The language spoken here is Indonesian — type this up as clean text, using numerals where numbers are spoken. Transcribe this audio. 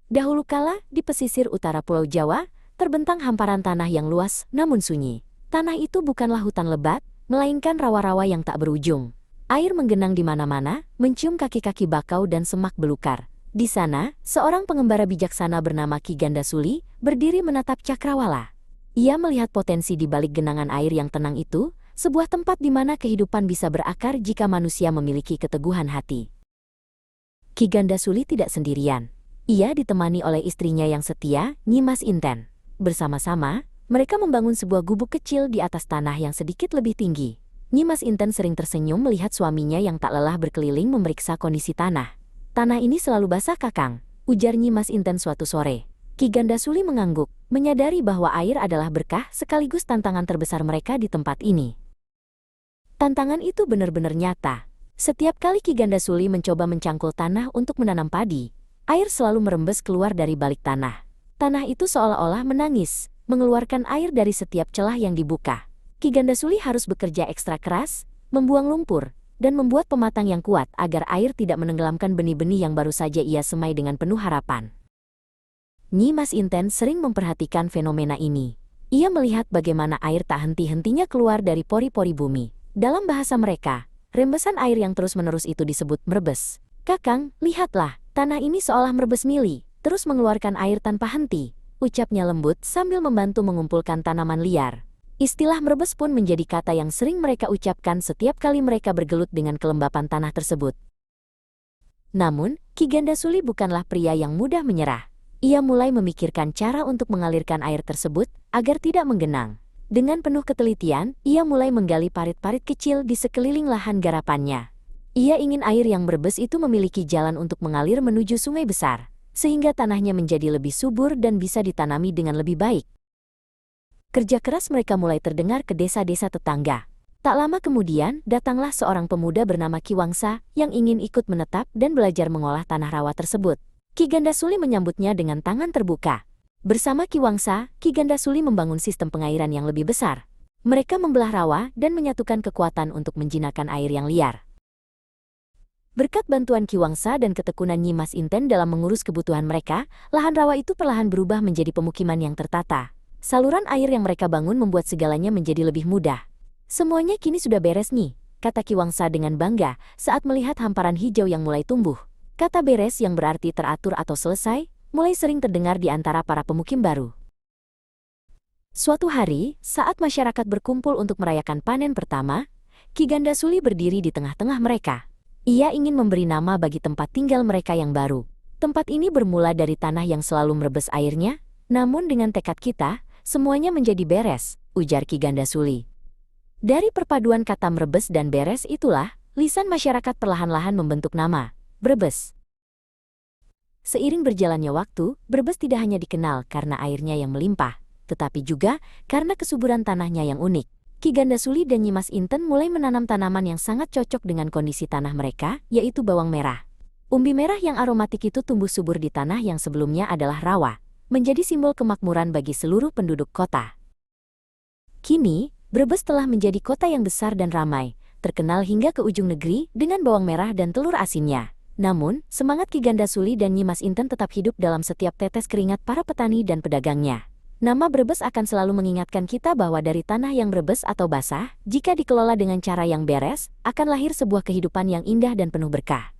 Dahulu kala, di pesisir utara Pulau Jawa, terbentang hamparan tanah yang luas namun sunyi. Tanah itu bukanlah hutan lebat, melainkan rawa-rawa yang tak berujung. Air menggenang di mana-mana, mencium kaki-kaki bakau dan semak belukar. Di sana, seorang pengembara bijaksana bernama Ki Gandasuli berdiri menatap cakrawala. Ia melihat potensi di balik genangan air yang tenang itu, sebuah tempat di mana kehidupan bisa berakar jika manusia memiliki keteguhan hati. Ki Gandasuli tidak sendirian. Ia ditemani oleh istrinya yang setia, Nyi Mas Inten. Bersama-sama, mereka membangun sebuah gubuk kecil di atas tanah yang sedikit lebih tinggi. Nyi Mas Inten sering tersenyum melihat suaminya yang tak lelah berkeliling memeriksa kondisi tanah. "Tanah ini selalu basah, Kakang," ujar Nyi Mas Inten suatu sore. Ki Gandasuli mengangguk, menyadari bahwa air adalah berkah sekaligus tantangan terbesar mereka di tempat ini. Tantangan itu benar-benar nyata. Setiap kali Ki Gandasuli mencoba mencangkul tanah untuk menanam padi, air selalu merembes keluar dari balik tanah. Tanah itu seolah-olah menangis, mengeluarkan air dari setiap celah yang dibuka. Ki Gandasuli harus bekerja ekstra keras, membuang lumpur, dan membuat pematang yang kuat agar air tidak menenggelamkan benih-benih yang baru saja ia semai dengan penuh harapan. Nyi Mas Inten sering memperhatikan fenomena ini. Ia melihat bagaimana air tak henti-hentinya keluar dari pori-pori bumi. Dalam bahasa mereka, rembesan air yang terus-menerus itu disebut merebes. "Kakang, lihatlah, tanah ini seolah merebes mili, terus mengeluarkan air tanpa henti," ucapnya lembut sambil membantu mengumpulkan tanaman liar. Istilah merebes pun menjadi kata yang sering mereka ucapkan setiap kali mereka bergelut dengan kelembapan tanah tersebut. Namun, Ki Gandasuli bukanlah pria yang mudah menyerah. Ia mulai memikirkan cara untuk mengalirkan air tersebut agar tidak menggenang. Dengan penuh ketelitian, ia mulai menggali parit-parit kecil di sekeliling lahan garapannya. Ia ingin air yang merebes itu memiliki jalan untuk mengalir menuju sungai besar, sehingga tanahnya menjadi lebih subur dan bisa ditanami dengan lebih baik. Kerja keras mereka mulai terdengar ke desa-desa tetangga. Tak lama kemudian, datanglah seorang pemuda bernama Ki Wangsa yang ingin ikut menetap dan belajar mengolah tanah rawa tersebut. Ki Gandasuli menyambutnya dengan tangan terbuka. Bersama Ki Wangsa, Ki Gandasuli membangun sistem pengairan yang lebih besar. Mereka membelah rawa dan menyatukan kekuatan untuk menjinakkan air yang liar. Berkat bantuan Ki Wangsa dan ketekunan Nyi Mas Inten dalam mengurus kebutuhan mereka, lahan rawa itu perlahan berubah menjadi pemukiman yang tertata. Saluran air yang mereka bangun membuat segalanya menjadi lebih mudah. "Semuanya kini sudah beres nih," kata Ki Wangsa dengan bangga saat melihat hamparan hijau yang mulai tumbuh. Kata beres yang berarti teratur atau selesai, mulai sering terdengar di antara para pemukim baru. Suatu hari, saat masyarakat berkumpul untuk merayakan panen pertama, Ki Gandasuli berdiri di tengah-tengah mereka. Ia ingin memberi nama bagi tempat tinggal mereka yang baru. "Tempat ini bermula dari tanah yang selalu merebes airnya, namun dengan tekad kita, semuanya menjadi beres," ujar Ki Gandasuli. Dari perpaduan kata merebes dan beres itulah, lisan masyarakat perlahan-lahan membentuk nama, Brebes. Seiring berjalannya waktu, Brebes tidak hanya dikenal karena airnya yang melimpah, tetapi juga karena kesuburan tanahnya yang unik. Ki Gandasuli dan Nyi Mas Inten mulai menanam tanaman yang sangat cocok dengan kondisi tanah mereka, yaitu bawang merah. Umbi merah yang aromatik itu tumbuh subur di tanah yang sebelumnya adalah rawa, menjadi simbol kemakmuran bagi seluruh penduduk kota. Kini, Brebes telah menjadi kota yang besar dan ramai, terkenal hingga ke ujung negeri dengan bawang merah dan telur asinnya. Namun, semangat Ki Gandasuli dan Nyi Mas Inten tetap hidup dalam setiap tetes keringat para petani dan pedagangnya. Nama Brebes akan selalu mengingatkan kita bahwa dari tanah yang merebes atau basah, jika dikelola dengan cara yang beres, akan lahir sebuah kehidupan yang indah dan penuh berkah.